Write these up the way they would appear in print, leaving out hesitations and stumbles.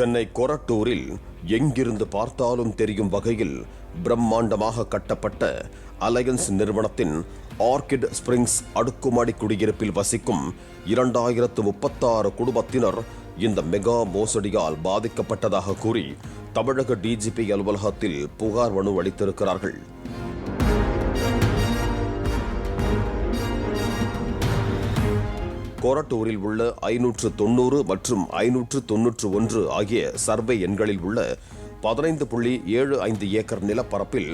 சென்னை கொரட்டூரில் எங்கிருந்து பார்த்தாலும் தெரியும் வகையில் பிரம்மாண்டமாக கட்டப்பட்ட அலையன்ஸ் நிறுவனத்தின் ஆர்கிட் ஸ்பிரிங்ஸ் அடுக்குமாடி குடியிருப்பில் வசிக்கும் 2036 குடும்பத்தினர் இந்த மெகா மோசடியால் பாதிக்கப்பட்டதாக கூறி தமிழக டிஜிபி அலுவலகத்தில் புகார் மனு அளித்திருக்கிறார்கள். கொரட்டூரில் உள்ள 590 மற்றும் 591 ஆகிய சர்வே எண்களில் உள்ள 15.75 ஏக்கர் நிலப்பரப்பில்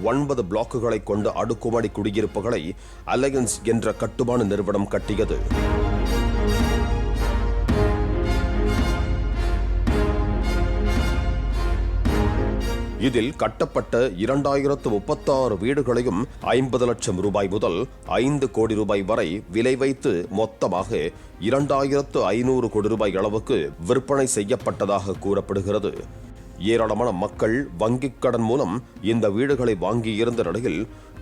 9 பிளாக்குகளை கொண்ட அடுக்குமாடி குடியிருப்புகளை அலையன்ஸ் என்ற கட்டுமான நிறுவனம் கட்டியது. இதில் கட்டப்பட்ட 2036 வீடுகளையும் 50 லட்சம் ரூபாய் முதல் 5 கோடி ரூபாய் வரை விலை வைத்து மொத்தமாக 2500 கோடி ரூபாய் அளவுக்கு விற்பனை செய்யப்பட்டதாக கூறப்படுகிறது. ஏராளமான மக்கள் வங்கிக் கடன் மூலம் இந்த வீடுகளை வாங்கியிருந்த நிலையில்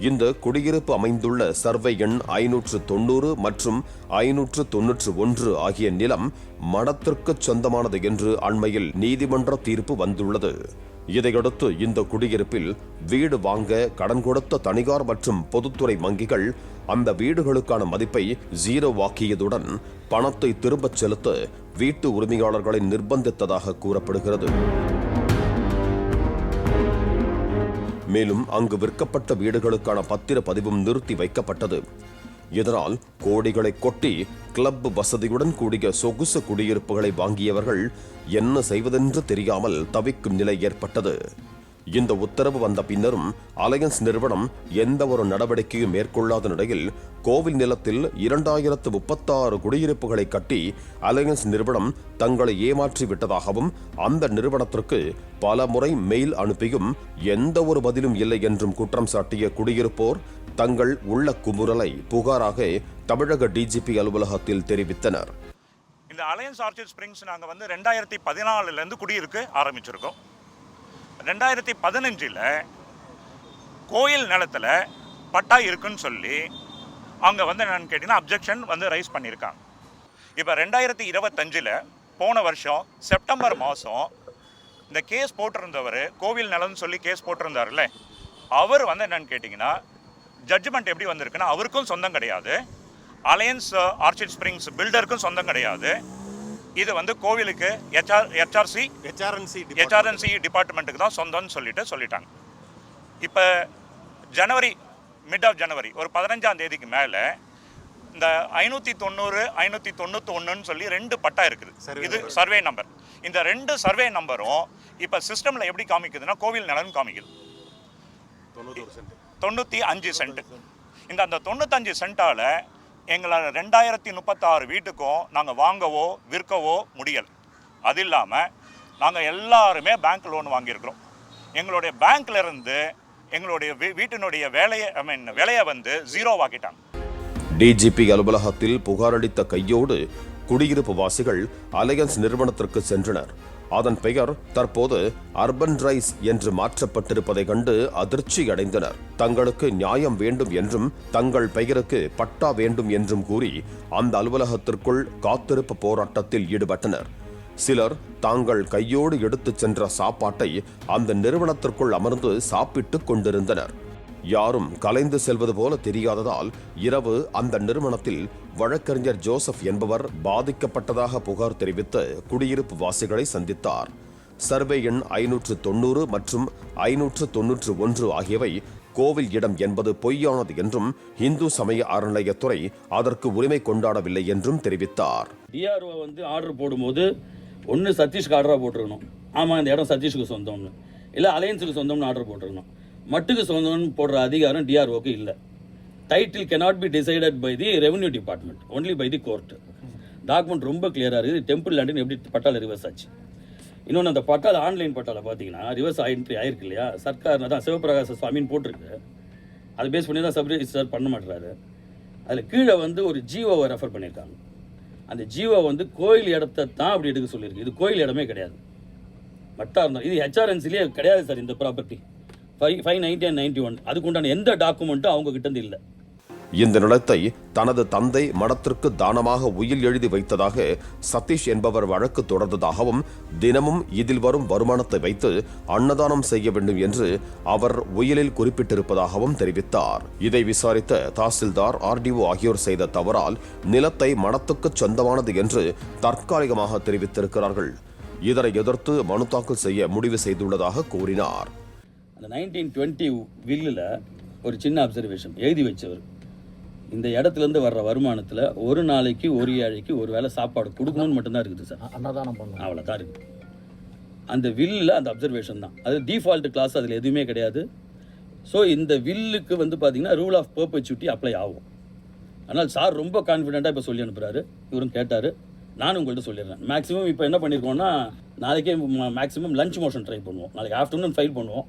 இந்த குடியிருப்பு அமைந்துள்ள சர்வே எண் 590 மற்றும் 591 ஆகிய நிலம் மடத்திற்கு சொந்தமானது என்று அண்மையில் நீதிமன்ற தீர்ப்பு வந்துள்ளது. இதையடுத்து இந்த குடியிருப்பில் வீடு வாங்க கடன் கொடுத்த தனியார் மற்றும் பொதுத்துறை வங்கிகள் அந்த வீடுகளுக்கான மதிப்பை ஜீரோவாக்கியதுடன் பணத்தை திரும்பச் செலுத்த வீட்டு உரிமையாளர்களை நிர்பந்தித்ததாக கூறப்படுகிறது. மேலும் அங்கு விற்கப்பட்ட வீடுகளுக்கான பத்திர பதிவும் நிறுத்தி வைக்கப்பட்டது. இதனால் கோடிகளை கொட்டி கிளப் வசதியுடன் கூடிய சொகுசு குடியிருப்புகளை வாங்கியவர்கள் என்ன செய்வதென்று தெரியாமல் தவிக்கும் நிலை ஏற்பட்டது. இந்த உத்தரவு வந்த பின்னரும் அலையன்ஸ் நிறுவனம் எந்த ஒரு நடவடிக்கையும் மேற்கொள்ளாத நிலையில் கோவில் நிலத்தில் 2036 குடியிருப்புகளை கட்டி அலையன்ஸ் நிறுவனம் தங்களை ஏமாற்றி விட்டதாகவும் அந்த நிறுவனத்திற்கு பல முறை மெயில் அனுப்பியும் எந்த ஒரு பதிலும் இல்லை என்றும் குற்றம் சாட்டிய குடியிருப்போர் தங்கள் உள்ள குமுறலை புகாராக தமிழக டிஜிபி அலுவலகத்தில் தெரிவித்தனர். இந்த அலையன்ஸ் ஆர்கிட் ஸ்பிரிங்ஸ் நாங்கள் 2014 குடியிருக்க ஆரம்பிச்சிருக்கோம். 2015 கோயில் நிலத்தில் பட்டா இருக்குன்னு சொல்லி அங்கே என்னன்னு கேட்டிங்கன்னா அப்ஜெக்ஷன் ரைஸ் பண்ணியிருக்காங்க. இப்போ 2025 போன வருஷம் செப்டம்பர் மாதம் இந்த கேஸ் போட்டிருந்தவர் கோவில் நிலம்னு சொல்லி கேஸ் போட்டிருந்தார்ல, அவர் என்னன்னு கேட்டிங்கன்னா ஜட்ஜ்மெண்ட் எப்படி வந்திருக்குன்னா அவருக்கும் சொந்தம் கிடையாது, அலையன்ஸ் ஆர்கிட் ஸ்பிரிங்ஸ் பில்டருக்கும் சொந்தம் கிடையாது. இது கோவிலுக்கு ஹெச்ஆர்என்சி டிபார்ட்மெண்ட்டுக்கு தான் சொந்தம்னு சொல்லிட்டாங்க. இப்போ மிட் ஆஃப் ஜனவரி ஒரு 15ஆம் தேதிக்கு மேலே இந்த 590 591 சொல்லி 2 பட்டா இருக்குது. இது சர்வே நம்பர். இந்த 2 சர்வே நம்பரும் இப்போ சிஸ்டமில் எப்படி காமிக்குதுன்னா கோவில் நிலம் காமிக்குது 95 சென்ட். அந்த 95 சென்ட்டால் எங்களால் 2036 வீட்டுக்கும் நாங்கள் வாங்கவோ விற்கவோ முடியலை. அது இல்லாமல் நாங்கள் எல்லாருமே பேங்க் லோன் வாங்கியிருக்கிறோம். எங்களுடைய பேங்க்ல இருந்து எங்களுடைய வீட்டினுடைய விலையை ஜீரோவாக்கிட்டாங்க. டிஜிபி அலுவலகத்தில் புகார் அளித்த கையோடு குடியிருப்பு வாசிகள் அலையன்ஸ் நிறுவனத்திற்கு சென்றனர். அதன் பெயர் தற்போது அர்பன் ரைஸ் என்று மாற்றப்பட்டிருப்பதை கண்டு அதிர்ச்சி அடைந்தனர். தங்களுக்கு நியாயம் வேண்டும் என்றும் தங்கள் பெயருக்கு பட்டா வேண்டும் என்றும் கூறி அந்த அலுவலகத்திற்குள் காத்திருப்பு போராட்டத்தில் ஈடுபட்டனர். சிலர் தாங்கள் கையோடு எடுத்துச் சென்ற சாப்பாட்டை அந்த நிறுவனத்திற்குள் அமர்ந்து சாப்பிட்டுக் கொண்டிருந்தனர். யாரும் கலைந்து செல்வது போல தெரியாததால் இரவு அந்த நிறுவனத்தில் வழக்கறிஞர் ஜோசப் என்பவர் பாதிக்கப்பட்டதாக புகார் தெரிவித்த குடியிருப்பு வாசிகளை சந்தித்தார். சர்வே எண் 590 மற்றும் 591 ஆகியவை கோவில் இடம் என்பது பொய்யானது என்றும் இந்து சமய அறநிலையத்துறை அதற்கு உரிமை கொண்டாடவில்லை என்றும் தெரிவித்தார். டிஆர்ஓ ஆர்டர் போடும்போது ஒன்று சதீஷ்க்கு ஆர்டராக போட்டிருக்கணும், ஆமாம் இந்த இடம் சதீஷ்க்கு சொந்தம்னு, இல்லை அலையன்ஸுக்கு சொந்தம்னு ஆர்டர் போட்டிருக்கணும். மட்டுக்கு சொந்தம்னு போடுற அதிகாரம் டிஆர்ஓக்கு இல்லை. Title cannot be decided by the revenue department, only by the court. Document ரொம்ப கிளியராக இருக்குது. டெம்பிள் லேண்டுன்னு எப்படி பட்டால ரிவர்ஸ் ஆச்சு. இன்னொன்று அந்த பட்டால ஆன்லைன் பட்டால பார்த்தீங்கன்னா ரிவர்ஸ் என்ட்ரி ஆயிருக்கு இல்லையா, சர்க்கார் தான் சிவபிரகாச சுவாமின்னு போட்டிருக்கு. அதை பேஸ் பண்ணி தான் சப் ரிஜிஸ்டர் பண்ண மாட்டுறாரு. அதில் கீழே ஒரு ஜிஓவை ரெஃபர் பண்ணியிருக்காங்க. அந்த ஜிஓ கோயில் இடத்த தான் அப்படி எடுக்க சொல்லியிருக்கு. இது கோயில் இடமே கிடையாது, மட்டா இருந்தோம். இது ஹெச்ஆர்என்சிலேயே கிடையாது சார். இந்த ப்ராப்பர்ட்டி 590 and 91 அதுக்கு உண்டான எந்த டாக்குமெண்ட்டும் அவங்க கிட்ட இருந்து இல்லை. இந்த நிலத்தை தனது தந்தை மடத்திற்கு தானமாக உயில் எழுதி வைத்ததாக சதீஷ் என்பவர் வழக்கு தொடர்ந்ததாகவும் தினமும் இதில் வரும் வருமானத்தை வைத்து அன்னதானம் செய்ய வேண்டும் என்று அவர் உயிலில் குறிப்பிட்டிருப்பதாகவும் தெரிவித்தார். இதை விசாரித்த தாசில்தார், RDO ஆகியோர் செய்த தவறால் நிலத்தை மடத்துக்கு சொந்தமானது என்று தற்காலிகமாக தெரிவித்திருக்கிறார்கள். இதனை எதிர்த்து மனு தாக்கல் செய்ய முடிவு செய்துள்ளதாக கூறினார். அந்த 1920 வில்லில் ஒரு சின்ன அப்சர்வேஷன் எழுதி வச்சவர், இந்த இடத்துலேருந்து வர்ற வருமானத்தில் ஒரு நாளைக்கு ஒரு ஏழைக்கு ஒரு வேளை சாப்பாடு கொடுக்கணும்னு மட்டும்தான் இருக்குது சார். அன்னதானம் பண்ணணும், அவ்வளோதான் இருக்குது. அந்த வில்லில் அந்த அப்சர்வேஷன் தான். அது டிஃபால்ட் கிளாஸ், அதில் எதுவுமே கிடையாது. ஸோ இந்த வில்லுக்கு வந்து பார்த்தீங்கன்னா ரூல் ஆஃப் பெர்பெச்சுவிட்டி அப்ளை ஆகும். ஆனால் சார் ரொம்ப கான்ஃபிடென்ட்டாக இப்போ சொல்லி அனுப்புகிறாரு. இவரும் கேட்டார், நானும் உங்கள்கிட்ட சொல்லிடுறேன். மேக்ஸிமம் இப்போ என்ன பண்ணியிருக்கோம்னா, நாளைக்கே மேக்ஸிமம் லஞ்ச் மோஷன் ட்ரை பண்ணுவோம், நாளைக்கு ஆஃப்டர்நூன் ஃபைல் பண்ணுவோம்.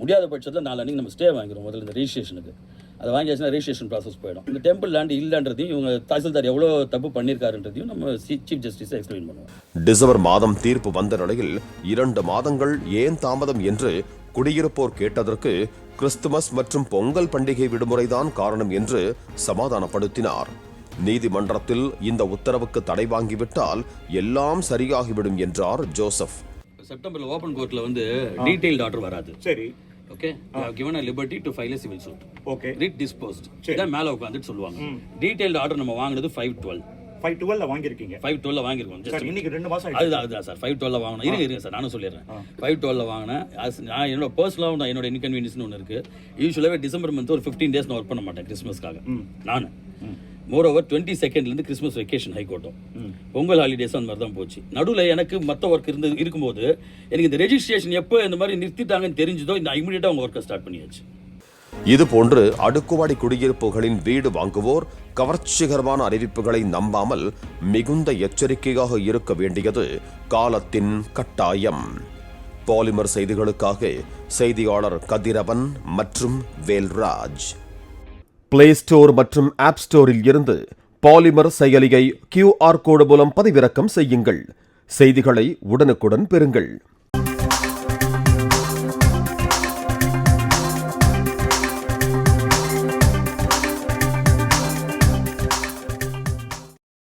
முடியாத பட்சத்தில் நாளைக்கு நம்ம ஸ்டே வாங்கிடுவோம் முதல்ல இந்த ரெஜிஸ்ட்ரேஷனுக்கு. அதை வாங்கியாச்சுன்னா ரெஜிஸ்ட்ரேஷன் ப்ராசஸ் போயிடும். இந்த டெம்பிள் லேண்ட் இல்லைன்றதையும் இவங்க தாசில்தார் எவ்வளோ தப்பு பண்ணியிருக்காருன்றதையும் நம்ம சீஃப் ஜஸ்டிஸை எக்ஸ்பிளைன் பண்ணுவோம். டிசம்பர் மாதம் தீர்ப்பு வந்த நிலையில் 2 மாதங்கள் ஏன் தாமதம் என்று குடியிருப்போர் கேட்டதற்கு கிறிஸ்துமஸ் மற்றும் பொங்கல் பண்டிகை விடுமுறைதான் காரணம் என்று சமாதானப்படுத்தினார். நீதிமன்றத்தில் இந்த உத்தரவுக்கு தடை வாங்கிவிட்டால் எல்லாம் சரியாகிவிடும் என்றார் ஜோசப். செப்டம்பர்ல ஓபன் கோர்ட்ல வந்து டீடைல்ட் ஆர்டர் வராது. சரி, okay, they have given a liberty to file a civil suit. Okay, writ disposed. இதான் மேல உட்கார்ந்துட்டு சொல்லுவாங்க. டீடைல்ட் ஆர்டர் நம்ம வாங்குனது 5/12. 5/12 வாங்கியிருக்கீங்க. 5/12 வாங்கியிருக்கோம். சார் இன்னைக்கு 2 மாசம் ஆயிடுச்சு. அதுதான் சார் 5/12 வாங்கினேன். இருங்க சார், நானும் சொல்லிடுறேன். 5/12 வாங்கினேன். நான் என்னோட பர்சனலாக என்னோட இன்கன்வீனியன்ஸ்னு ஒன்று இருக்கு. யூஸ்வலாகவே டிசம்பர் மந்த் ஒரு 15 days நான் ஒர்க் பண்ண மாட்டேன் கிறிஸ்மஸ்க்காக. நான் மோரோவர் 22nd கிறிஸ்மஸ் வெக்கேஷன் ஹைகோர்ட்டும் பொங்கல் ஹாலிடேஸ் அந்த மாதிரி தான் போச்சு. நடுவில் எனக்கு மற்ற ஒர்க் இருக்கும்போது எனக்கு இந்த ரெஜிஸ்ட்ரேஷன் எப்போ இந்த மாதிரி நிறுத்திட்டாங்கன்னு தெரிஞ்சதோ இந்த இமீடியட்டாக அவங்க ஒர்க்கை ஸ்டார்ட் பண்ணியாச்சு. இதுபோன்று அடுக்குவாடி குடியிருப்புகளின் வீடு வாங்குவோர் கவர்ச்சிகரமான அறிவிப்புகளை நம்பாமல் மிகுந்த எச்சரிக்கையாக இருக்க வேண்டியது காலத்தின் கட்டாயம். பாலிமர் செய்திகளுக்காக செய்தியாளர் கதிரவன் மற்றும் வேல்ராஜ். பிளே ஸ்டோர் மற்றும் ஆப் ஸ்டோரில் இருந்து பாலிமர் செயலியை QR கோடு மூலம் பதிவிறக்கம் செய்யுங்கள். செய்திகளை உடனுக்குடன் பெறுங்கள்.